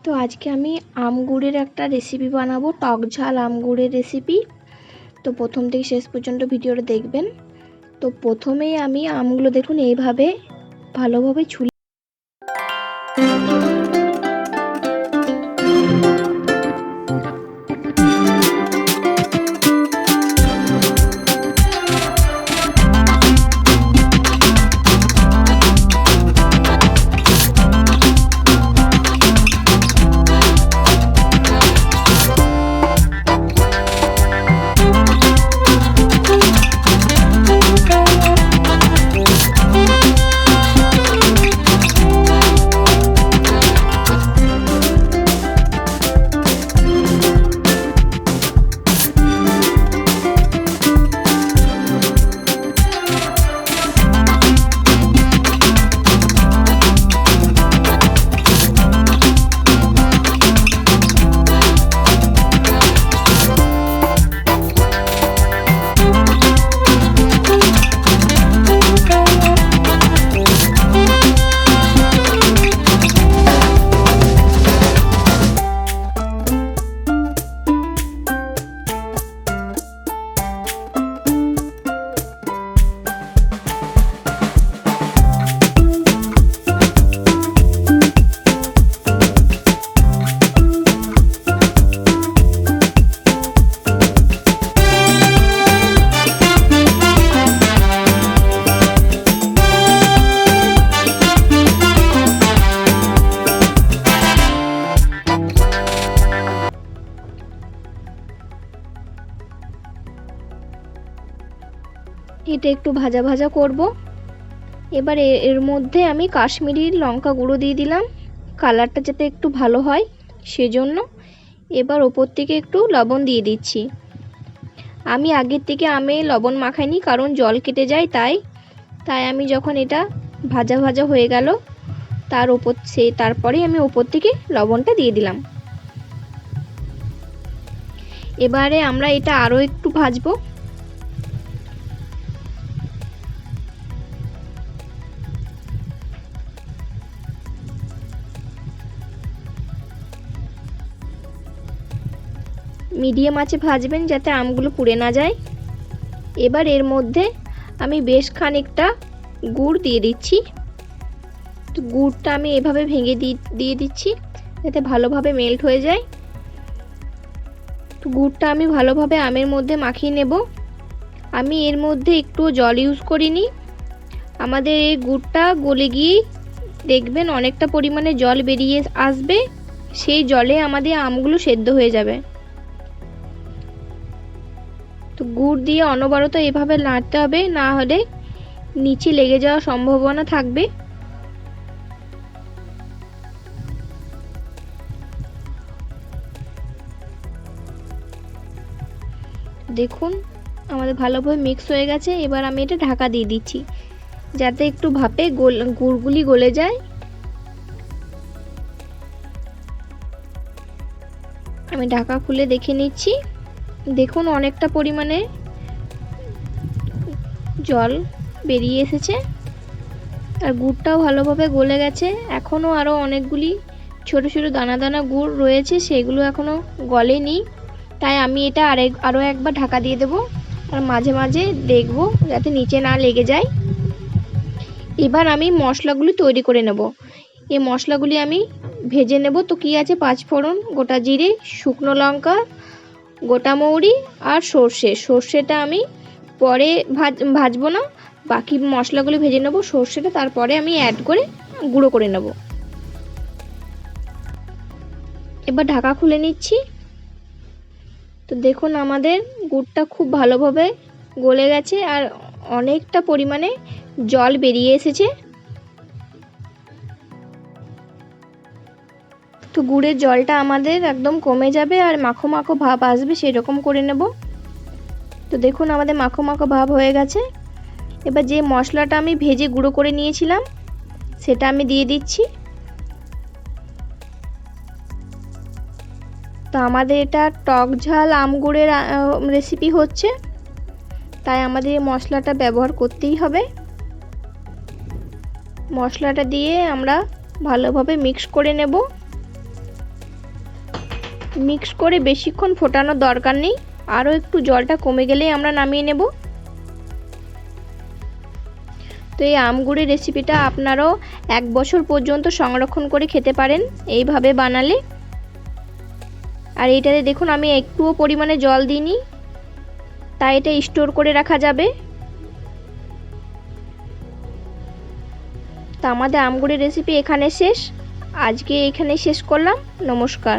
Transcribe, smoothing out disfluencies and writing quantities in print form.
তো আজকে আমি আম গুড়ের একটা রেসিপি বানাবো, টক ঝাল আম গুড়ের রেসিপি। তো প্রথম থেকে শেষ পর্যন্ত ভিডিওটা দেখবেন। তো প্রথমেই আমি আমগুলো দেখুন এইভাবে ভালোভাবে ছুলে এটা একটু ভাজা ভাজা করব। এবার এর মধ্যে আমি কাশ্মীরি লঙ্কা গুঁড়ো দিয়ে দিলাম, কালারটা যাতে একটু ভালো হয় সেজন্য। এবার ওপর থেকে একটু লবণ দিয়ে দিচ্ছি। আমি আগের থেকে আমে লবণ মাখাইনি, কারণ জল কেটে যায়, তাই আমি যখন এটা ভাজা ভাজা হয়ে গেল তারপরে আমি ওপর থেকে লবণটা দিয়ে দিলাম। এবারে আমরা এটা আরও একটু ভাজবো। মিডিয়াম আঁচে ভাজবেন যাতে আমগুলো পুড়ে না যায়। এবার এর মধ্যে আমি বেশ খানিকটা গুড় দিয়ে দিচ্ছি। তো গুড়টা আমি এভাবে ভেঙে দিয়ে দিচ্ছি যাতে ভালোভাবে মেল্ট হয়ে যায়। তো গুড়টা আমি ভালোভাবে আমের মধ্যে মাখিয়ে নেব। আমি এর মধ্যে একটু জল ইউজ করিনি। আমাদের এই গুড়টা গলে গিয়ে দেখবেন অনেকটা পরিমাণে জল বেরিয়ে আসবে, সেই জলে আমাদের আমগুলো সেদ্ধ হয়ে যাবে। তো গুড় দিয়ে অনবরত এভাবে নাড়তে হবে, না হলে নিচে লেগে যাওয়ার সম্ভাবনা থাকবে। দেখুন আমাদের ভালোভাবে মিক্স হয়ে গেছে। এবার আমি এটা ঢাকা দিয়ে দিচ্ছি যাতে একটু ভাপে গুড়গুলি গলে যায়। আমি ঢাকা খুলে দেখে নিচ্ছি। দেখুন অনেকটা পরিমাণে জল বেরিয়ে এসেছে আর গুড়টাও ভালোভাবে গলে গেছে। এখনও আরও অনেকগুলি ছোট ছোট দানা দানা গুড় রয়েছে, সেগুলো এখনও গলেনি, তাই আমি এটা আরও একবার ঢাকা দিয়ে দেব আর মাঝে মাঝে দেখব যাতে নিচে না লেগে যায়। এবার আমি মশলাগুলি তৈরি করে নেব। এই মশলাগুলি আমি ভেজে নেব। তো কি আছে, 5 ফোড়ন, গোটা জিরে, শুকনো লঙ্কা, গোটা মৌরি আর সর্ষেটা আমি পরে ভাজবো না, বাকি মশলাগুলি ভেজে নেব। সর্ষেটা তারপরে আমি অ্যাড করে গুঁড়ো করে নেব। এবার ঢাকা খুলে নিচ্ছি। তো দেখুন আমাদের গুড়টা খুব ভালোভাবে গলে গেছে আর অনেকটা পরিমাণে জল বেরিয়ে এসেছে। তো গুড়ের জলটা আমাদের একদম কমে যাবে আর মাখো মাখো ভাব আসবে, সেরকম করে নেব। তো দেখুন আমাদের মাখো মাখো ভাব হয়ে গেছে। এবার যে মশলাটা আমি ভেজে গুঁড়ো করে নিয়েছিলাম সেটা আমি দিয়ে দিচ্ছি। তো আমাদের এটা টক ঝাল আম গুড়ের রেসিপি হচ্ছে, তাই আমাদের এই মশলাটা ব্যবহার করতেই হবে। মশলাটা দিয়ে আমরা ভালোভাবে মিক্স করে নেব। মিক্স করে বেশিক্ষণ ফোটানোর দরকার নেই, আরও একটু জলটা কমে গেলেই আমরা নামিয়ে নেব। তো এই আমগুড়ের রেসিপিটা আপনারাও 1 বছর পর্যন্ত সংরক্ষণ করে খেতে পারেন এইভাবে বানালে। আর এইটাতে দেখুন আমি একটুও পরিমাণে জল দিইনি, তাই এটা স্টোর করে রাখা যাবে। তো আমাদের আমগুড়ের রেসিপি এখানে শেষ। আজকে এখানে শেষ করলাম। নমস্কার।